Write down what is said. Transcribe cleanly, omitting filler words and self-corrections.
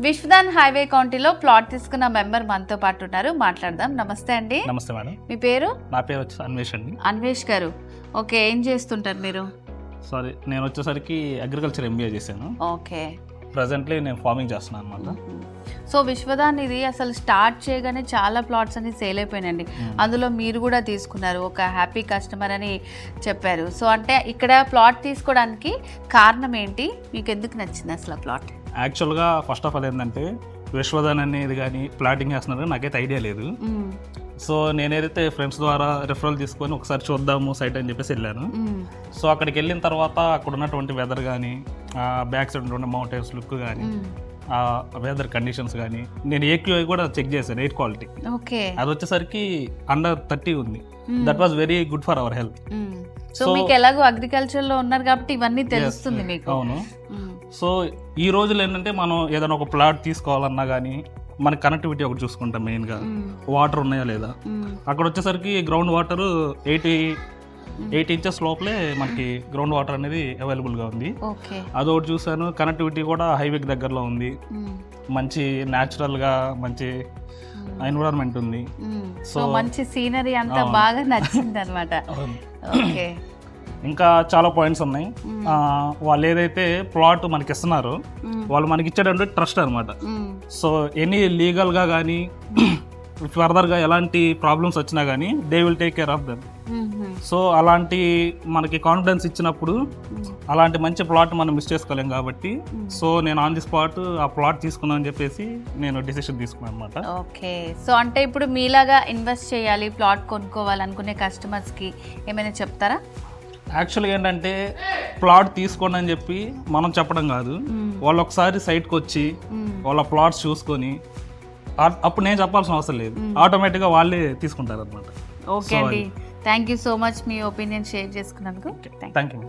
విశ్వదాన్ highway కౌంటీలో plot తీసుకున్న member మనతో పాటు ఉన్నారు, మాట్లాడదాం. నమస్తే అండి. నమస్తే మేడం. మీ పేరు? నా పేరు వచ్చి అన్వేష్ అండి. అన్వేష్ గారు, ఓకే. ఏం చేస్తుంటారు మీరు? సారీ, నేను వచ్చేసరికి అగ్రికల్చర్ ఎంబీఏ చేశాను. ఓకే. ప్రజెంట్లీ నేను ఫార్మింగ్ చేస్తున్నాను అనమాట. సో విశ్వదాన్ ఇది అసలు స్టార్ట్ చేయగానే చాలా ప్లాట్స్ అన్ని సేల్ అయిపోయినండి. అందులో మీరు కూడా తీసుకున్నారు, ఒక హ్యాపీ కస్టమర్ అని చెప్పారు. సో అంటే ఇక్కడ ప్లాట్ తీసుకోవడానికి కారణం ఏంటి, మీకు ఎందుకు నచ్చింది అసలు ప్లాట్? యాక్చువల్గా ఫస్ట్ ఆఫ్ ఆల్ ఏంటంటే విశ్వదాన్ అనేది కానీ ప్లాటింగ్ చేస్తున్నారు నాకైతే ఐడియా లేదు. సో నేను ఏదైతే ఫ్రెండ్స్ ద్వారా రెఫరల్ తీసుకొని ఒకసారి చూద్దాము సైట్ అని చెప్పేసి వెళ్ళాను. సో అక్కడికి వెళ్ళిన తర్వాత అక్కడ ఉన్నటువంటి వెదర్ కానీ, బ్యాక్ సైడ్ ఉన్న మౌంటైన్స్ లుక్ కానీ, వెదర్ కండిషన్స్ కానీ, నేను ఏక్యూఐ కూడా చెక్ చేశాను, ఎయిర్ క్వాలిటీ. ఓకే. అది వచ్చేసరికి అండర్ 30 ఉంది. That was very good for our health. So మీకు ఎలాగో అగ్రికల్చర్ లో ఉన్నారు కాబట్టి ఇవన్నీ తెలుస్తుంది మీకు. అవును. సో ఈ రోజులు ఏంటంటే మనం ఏదైనా ఒక ప్లాట్ తీసుకోవాలన్నా కానీ మన కనెక్టివిటీ ఒకటి చూసుకుంటాం మెయిన్గా. వాటర్ ఉన్నాయా లేదా, అక్కడ వచ్చేసరికి గ్రౌండ్ వాటర్ 8 ఇంచెస్ లోపలే మనకి గ్రౌండ్ వాటర్ అనేది అవైలబుల్గా ఉంది. అదొకటి చూసాను. కనెక్టివిటీ కూడా హైవేకి దగ్గరలో ఉంది, మంచి న్యాచురల్గా మంచి ఎన్విరాన్మెంట్ ఉంది. సో మంచి సీనరీ అంతా బాగా నచ్చింది అనమాట. ఓకే. ఇంకా చాలా పాయింట్స్ ఉన్నాయి. వాళ్ళు ఏదైతే ప్లాట్ మనకి ఇస్తున్నారో వాళ్ళు మనకి ఇచ్చేటటువంటి ట్రస్ట్ అనమాట. సో ఎనీ లీగల్గా కానీ ఫర్దర్గా ఎలాంటి ప్రాబ్లమ్స్ వచ్చినా కానీ they will take care of them. So అలాంటి మనకి కాన్ఫిడెన్స్ ఇచ్చినప్పుడు అలాంటి మంచి ప్లాట్ మనం మిస్ చేసుకోలేం కాబట్టి సో నేను ఆన్ ది స్పాట్ ఆ ప్లాట్ తీసుకున్నాను అని చెప్పేసి నేను డిసిషన్ తీసుకున్నాను అనమాట. ఓకే. సో అంటే ఇప్పుడు మీలాగా ఇన్వెస్ట్ చేయాలి, ప్లాట్ కొనుక్కోవాలనుకునే కస్టమర్స్కి ఏమైనా చెప్తారా? యాక్చువల్గా ఏంటంటే ప్లాట్ తీసుకోండి అని చెప్పి మనం చెప్పడం కాదు, వాళ్ళు ఒకసారి సైట్కి వచ్చి వాళ్ళ ప్లాట్స్ చూసుకొని అప్పుడు నేను చెప్పాల్సిన అవసరం లేదు, ఆటోమేటిక్గా వాళ్ళే తీసుకుంటారు అనమాట. ఓకే అండి, థ్యాంక్ యూ సో మచ్ మీ ఒపీనియన్ షేర్ చేసుకున్నందుకు. Thank you.